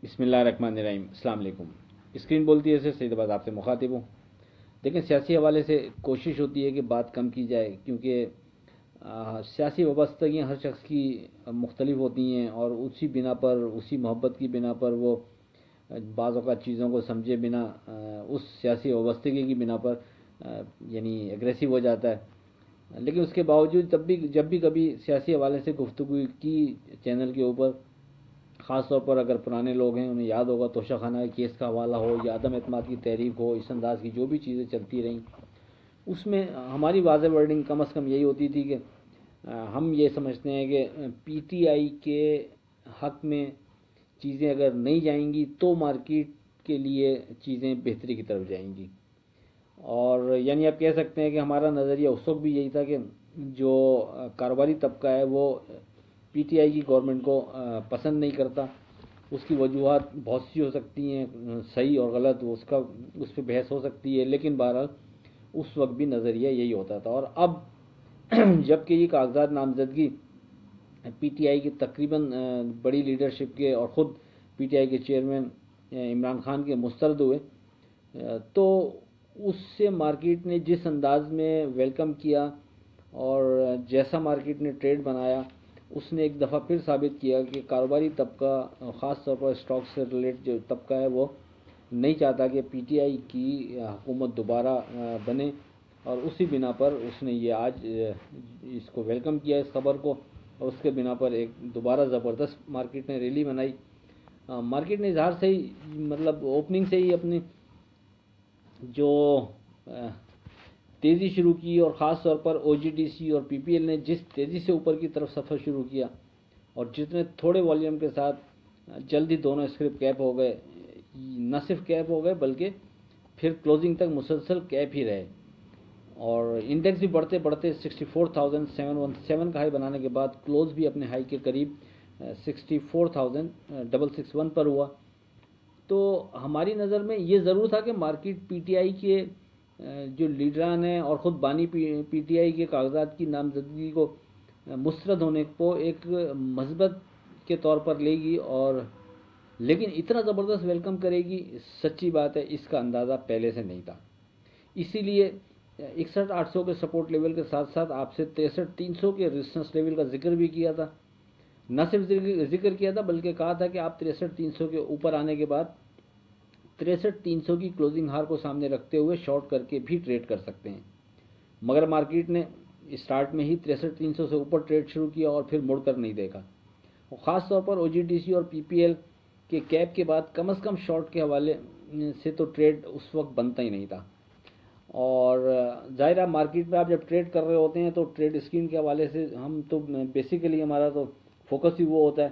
बिस्मिल्लाहिर्रहमानिर्रहीम। अस्सलाम वालेकुम। स्क्रीन बोलती है ऐसे सीधे बात आपसे मुखातिब हूँ। लेकिन सियासी हवाले से कोशिश होती है कि बात कम की जाए, क्योंकि सियासी वाबस्तगियाँ हर शख्स की मुख्तलिफ होती हैं और उसी बिना पर, उसी मोहब्बत की बिना पर वो बाज़ औक़ात चीज़ों को समझे बिना उस सियासी वाबस्तगी की बिना पर यानी एग्रेसिव हो जाता है। लेकिन उसके बावजूद जब भी कभी सियासी हवाले से गुफ्तगू की चैनल के ऊपर, ख़ास तौर पर अगर पुराने लोग हैं उन्हें याद होगा तोशा खाना केस का हवाला हो या अदम एतमाद की तहरीक हो, इस अंदाज की जो भी चीज़ें चलती रहीं, उसमें हमारी वाज़ेह वर्डिंग कम अज़ कम यही होती थी कि हम ये समझते हैं कि पीटीआई के हक़ में चीज़ें अगर नहीं जाएंगी तो मार्केट के लिए चीज़ें बेहतरी की तरफ जाएंगी। और यानी आप कह सकते हैं कि हमारा नज़रिया उस वक्त भी यही था कि जो कारोबारी तबका है वो पीटीआई की गवर्नमेंट को पसंद नहीं करता। उसकी वजूहत बहुत सी हो सकती हैं, सही और गलत, उसका उस पर बहस हो सकती है, लेकिन बहरहाल उस वक्त भी नज़रिया यही होता था। और अब जबकि ये कागजात नामजदगी पीटीआई की तकरीबन बड़ी लीडरशिप के और ख़ुद पीटीआई के चेयरमैन इमरान खान के मुस्तरद हुए, तो उससे मार्केट ने जिस अंदाज में वेलकम किया और जैसा मार्केट ने ट्रेड बनाया, उसने एक दफ़ा फिर साबित किया कि कारोबारी तबका, ख़ास तौर पर स्टॉक से रिलेटेड जो तबका है, वो नहीं चाहता कि पीटीआई की हुकूमत दोबारा बने। और उसी बिना पर उसने ये आज इसको वेलकम किया, इस खबर को, और उसके बिना पर एक दोबारा ज़बरदस्त मार्केट ने रैली बनाई। मार्केट ने इजहार से ही, मतलब ओपनिंग से ही अपनी जो तेज़ी शुरू की, और ख़ास तौर पर ओजीडीसी और पीपीएल ने जिस तेज़ी से ऊपर की तरफ सफ़र शुरू किया और जितने थोड़े वॉल्यूम के साथ जल्दी दोनों स्क्रिप्ट कैप हो गए, न सिर्फ कैप हो गए बल्कि फिर क्लोजिंग तक मुसलसल कैप ही रहे। और इंडेक्स भी बढ़ते बढ़ते 64,717 का हाई बनाने के बाद क्लोज भी अपने हाई के करीब 64,661 पर हुआ। तो हमारी नज़र में ये ज़रूर था कि मार्केट पीटीआई के जो लीडरान हैं और ख़ुद बानी पीटीआई के कागजात की नामजदगी को मुस्तरद होने को एक मस्बत के तौर पर लेगी, और लेकिन इतना ज़बरदस्त वेलकम करेगी, सच्ची बात है इसका अंदाज़ा पहले से नहीं था। इसीलिए 61,800 के सपोर्ट लेवल के साथ साथ आपसे 63,300 के रेजिस्टेंस लेवल का जिक्र भी किया था। न सिर्फ जिक्र किया था बल्कि कहा था कि आप 63,300 के ऊपर आने के बाद 63,300 की क्लोजिंग हार को सामने रखते हुए शॉर्ट करके भी ट्रेड कर सकते हैं। मगर मार्केट ने स्टार्ट में ही 63,300 से ऊपर ट्रेड शुरू किया और फिर मुड़कर नहीं देखा। और ख़ास तौर पर ओजीडीसी और पीपीएल के कैप के बाद कम से कम शॉर्ट के हवाले से तो ट्रेड उस वक्त बनता ही नहीं था। और ज़ाहिर मार्केट में आप जब ट्रेड कर रहे होते हैं तो ट्रेड स्क्रीन के हवाले से हम तो बेसिकली हमारा तो फोकस ही वो होता है।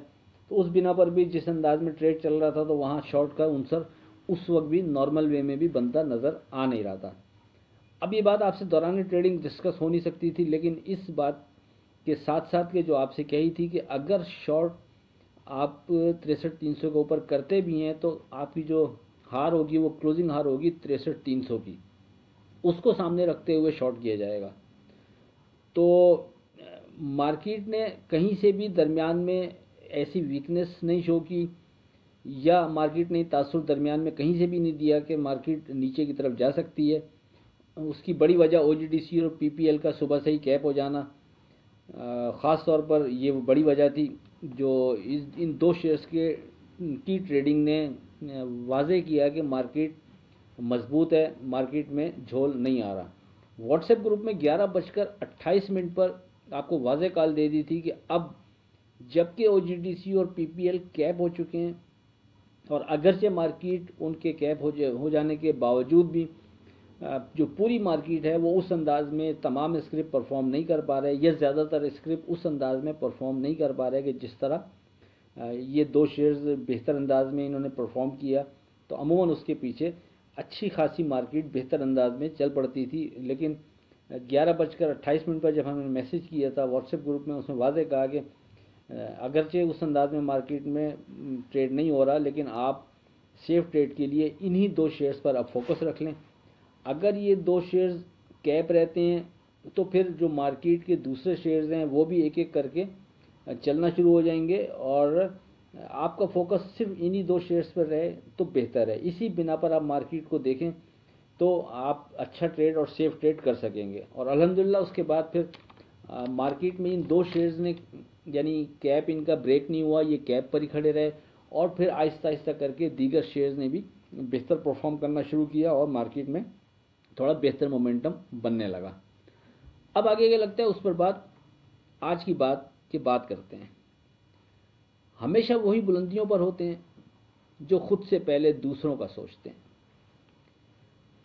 तो उस बिना पर भी जिस अंदाज में ट्रेड चल रहा था, तो वहाँ शॉर्ट का उनसर उस वक्त भी नॉर्मल वे में भी बनता नज़र आ नहीं रहा था। अब ये बात आपसे दौरान ट्रेडिंग डिस्कस हो नहीं सकती थी, लेकिन इस बात के साथ साथ के जो आपसे कही थी कि अगर शॉर्ट आप 63,300 के ऊपर करते भी हैं तो आपकी जो हार होगी वो क्लोजिंग हार होगी 63,300 की, उसको सामने रखते हुए शॉर्ट किया जाएगा। तो मार्केट ने कहीं से भी दरमियान में ऐसी वीकनेस नहीं शो की, या मार्केट ने तासुर दरमियान में कहीं से भी नहीं दिया कि मार्केट नीचे की तरफ जा सकती है। उसकी बड़ी वजह ओजीडीसी और पीपीएल का सुबह से ही कैप हो जाना, ख़ास तौर पर ये बड़ी वजह थी जो इन दो शेयर्स की ट्रेडिंग ने वाज़े किया कि मार्केट मजबूत है, मार्केट में झोल नहीं आ रहा। व्हाट्सएप ग्रुप में 11:28 पर आपको वाज़े कॉल दे दी थी कि अब जबकि ओजीडीसी और पीपीएल कैप हो चुके हैं, और अगरचे मार्केट उनके कैप हो जाने के बावजूद भी जो पूरी मार्केट है वो उस अंदाज में तमाम स्क्रिप्ट परफॉर्म नहीं कर पा रहे, या ज़्यादातर स्क्रिप्ट उस अंदाज में परफॉर्म नहीं कर पा रहे कि जिस तरह ये दो शेयर्स बेहतर अंदाज में इन्होंने परफॉर्म किया। तो अमूमन उसके पीछे अच्छी खासी मार्केट बेहतर अंदाज में चल पड़ती थी। लेकिन 11:28 पर जब हमने मैसेज किया था व्हाट्सएप ग्रुप में, उसमें वाज़े कहा कि अगरचे उस अंदाज में मार्केट में ट्रेड नहीं हो रहा, लेकिन आप सेफ ट्रेड के लिए इन्हीं दो शेयर्स पर अब फोकस रख लें। अगर ये दो शेयर्स कैप रहते हैं तो फिर जो मार्केट के दूसरे शेयर्स हैं वो भी एक एक करके चलना शुरू हो जाएंगे, और आपका फोकस सिर्फ इन्हीं 2 शेयर्स पर रहे तो बेहतर है। इसी बिना पर आप मार्केट को देखें तो आप अच्छा ट्रेड और सेफ ट्रेड कर सकेंगे। और अल्हम्दुलिल्लाह उसके बाद फिर मार्केट में इन 2 शेयर्स ने, यानी कैप इनका ब्रेक नहीं हुआ, ये कैप पर ही खड़े रहे और फिर आहिस्ता आहिस्ता करके दीगर शेयर्स ने भी बेहतर परफॉर्म करना शुरू किया और मार्केट में थोड़ा बेहतर मोमेंटम बनने लगा। अब आगे क्या लगता है उस पर आज की बात करते हैं। हमेशा वही बुलंदियों पर होते हैं जो खुद से पहले दूसरों का सोचते हैं।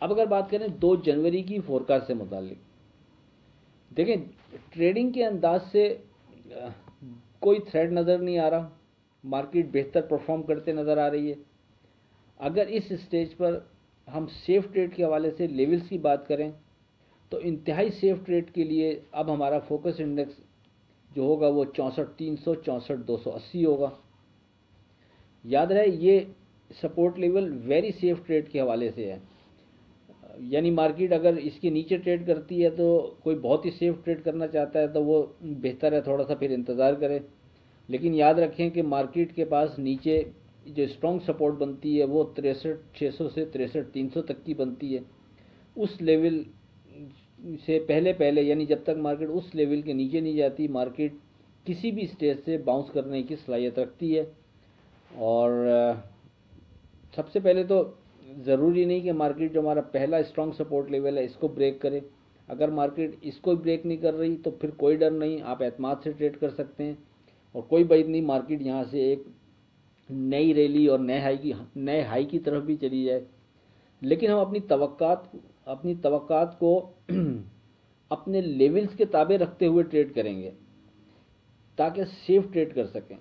अब अगर बात करें 2 जनवरी की फोरकास्ट से मुतालिक, देखें ट्रेडिंग के अंदाज से कोई थ्रेड नज़र नहीं आ रहा, मार्केट बेहतर परफॉर्म करते नज़र आ रही है। अगर इस स्टेज पर हम सेफ ट्रेड के हवाले से लेवल्स की बात करें तो इंतहाई सेफ ट्रेड के लिए अब हमारा फोकस इंडेक्स जो होगा वो 64,300 64,280 होगा। याद रहे ये support level very safe trade के हवाले से है, यानी मार्केट अगर इसके नीचे ट्रेड करती है तो कोई बहुत ही सेफ ट्रेड करना चाहता है तो वो बेहतर है थोड़ा सा फिर इंतज़ार करे। लेकिन याद रखें कि मार्केट के पास नीचे जो स्ट्रॉन्ग सपोर्ट बनती है वो 63,600 से 63,300 तक की बनती है। उस लेवल से पहले यानी जब तक मार्केट उस लेवल के नीचे नहीं जाती, मार्केट किसी भी स्टेज से बाउंस करने की सलाहियत रखती है। और सबसे पहले तो ज़रूरी नहीं कि मार्केट जो हमारा पहला स्ट्रॉन्ग सपोर्ट लेवल है इसको ब्रेक करे। अगर मार्केट इसको ब्रेक नहीं कर रही तो फिर कोई डर नहीं, आप एतमाद से ट्रेड कर सकते हैं और कोई बात नहीं, मार्केट यहाँ से एक नई रैली और नए हाई की तरफ भी चली जाए। लेकिन हम अपनी तवक्कात को अपने लेवल्स के ताबे रखते हुए ट्रेड करेंगे ताकि सेफ ट्रेड कर सकें।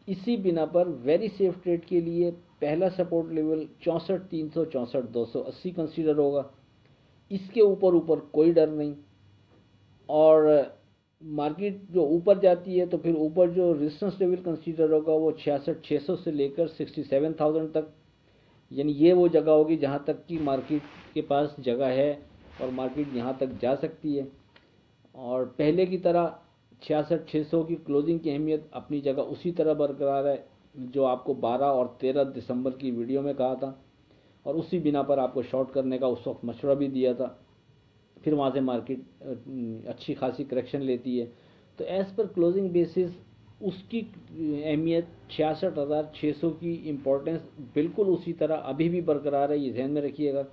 इसी बिना पर वेरी सेफ ट्रेड के लिए पहला सपोर्ट लेवल 64,300 64,280 कंसीडर होगा। इसके ऊपर कोई डर नहीं। और मार्केट जो ऊपर जाती है तो फिर ऊपर जो रेजिस्टेंस लेवल कंसीडर होगा वो 66,600 से लेकर 67,000 तक, यानी ये वो जगह होगी जहाँ तक कि मार्केट के पास जगह है और मार्केट यहाँ तक जा सकती है। और पहले की तरह 66,600 की क्लोजिंग की अहमियत अपनी जगह उसी तरह बरकरार है जो आपको 12 और 13 दिसंबर की वीडियो में कहा था, और उसी बिना पर आपको शॉर्ट करने का उस वक्त मशवरा भी दिया था। फिर वहाँ से मार्केट अच्छी खासी करेक्शन लेती है। तो एज़ पर क्लोजिंग बेसिस उसकी अहमियत 66,600 की इम्पोर्टेंस बिल्कुल उसी तरह अभी भी बरकरार है, ये ध्यान में रखिएगा।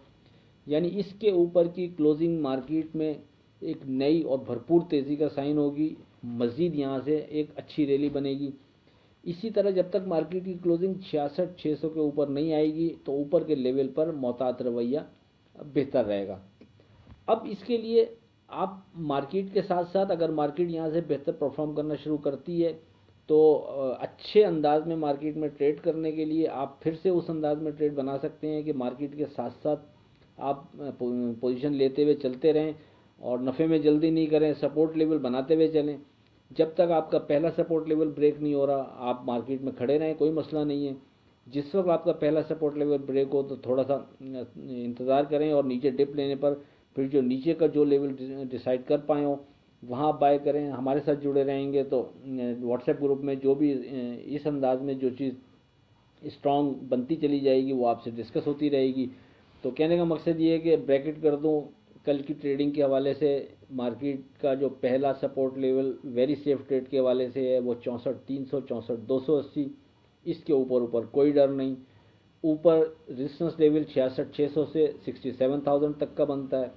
यानी इसके ऊपर की क्लोजिंग मार्केट में एक नई और भरपूर तेज़ी का साइन होगी, मज़ीद यहाँ से एक अच्छी रैली बनेगी। इसी तरह जब तक मार्केट की क्लोजिंग 66,600 के ऊपर नहीं आएगी तो ऊपर के लेवल पर मोहतात रवैया बेहतर रहेगा। अब इसके लिए आप मार्केट के साथ साथ अगर मार्केट यहाँ से बेहतर परफॉर्म करना शुरू करती है तो अच्छे अंदाज में मार्केट में ट्रेड करने के लिए आप फिर से उस अंदाज में ट्रेड बना सकते हैं कि मार्केट के साथ साथ आप पोजीशन लेते हुए चलते रहें और नफ़े में जल्दी नहीं करें, सपोर्ट लेवल बनाते हुए चलें। जब तक आपका पहला सपोर्ट लेवल ब्रेक नहीं हो रहा आप मार्केट में खड़े रहें, कोई मसला नहीं है। जिस वक्त आपका पहला सपोर्ट लेवल ब्रेक हो तो थोड़ा सा इंतज़ार करें और नीचे डिप लेने पर फिर जो नीचे का जो लेवल डिसाइड कर पाए हो वहाँ बाय करें। हमारे साथ जुड़े रहेंगे तो व्हाट्सएप ग्रुप में जो भी इस अंदाज में जो चीज़ स्ट्रॉन्ग बनती चली जाएगी वो आपसे डिस्कस होती रहेगी। तो कहने का मकसद ये है कि ब्रैकेट कर दूँ कल की ट्रेडिंग के हवाले से, मार्केट का जो पहला support level very safe trade के हवाले से है वो 64,300 64,280, इसके ऊपर कोई डर नहीं। ऊपर रेजिस्टेंस लेवल 66,600 से 67,000 तक का बनता है।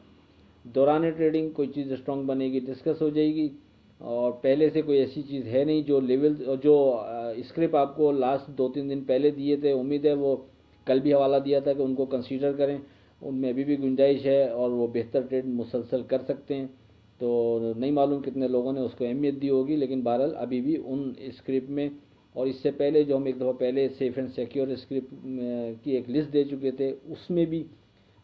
दौरान ट्रेडिंग कोई चीज़ स्ट्रॉन्ग बनेगी डिस्कस हो जाएगी, और पहले से कोई ऐसी चीज़ है नहीं। जो लेवल जो स्क्रिप्ट आपको लास्ट 2-3 दिन पहले दिए थे, उम्मीद है वो कल भी हवाला दिया था कि उनको कंसीडर करें, उनमें अभी भी गुंजाइश है और वो बेहतर ट्रेड मुसलसल कर सकते हैं। तो नहीं मालूम कितने लोगों ने उसको अहमियत दी होगी, लेकिन बहरहाल अभी भी उन स्क्रिप्ट में, और इससे पहले जो हम एक दफ़ा पहले सेफ एंड सिक्योर स्क्रिप्ट की एक लिस्ट दे चुके थे उसमें भी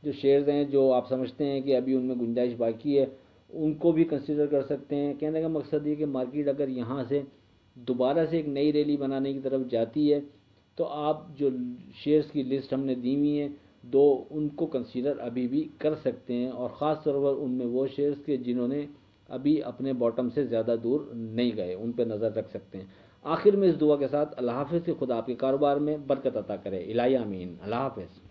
जो शेयर्स हैं जो आप समझते हैं कि अभी उनमें गुंजाइश बाकी है उनको भी कंसीडर कर सकते हैं। कहने का मकसद ये कि मार्केट अगर यहाँ से दोबारा से एक नई रैली बनाने की तरफ जाती है तो आप जो शेयर्स की लिस्ट हमने दी हुई है दो, उनको कंसीडर अभी भी कर सकते हैं, और ख़ास तौर पर उनमें वो शेयर्स के जिन्होंने अभी अपने बॉटम से ज़्यादा दूर नहीं गए उन पर नज़र रख सकते हैं। आखिर में इस दुआ के साथ अल्लाह हाफ़िज़, खुदा आपके कारोबार में बरकत अता करे। इलाही आमीन। अल्लाह हाफ़िज़।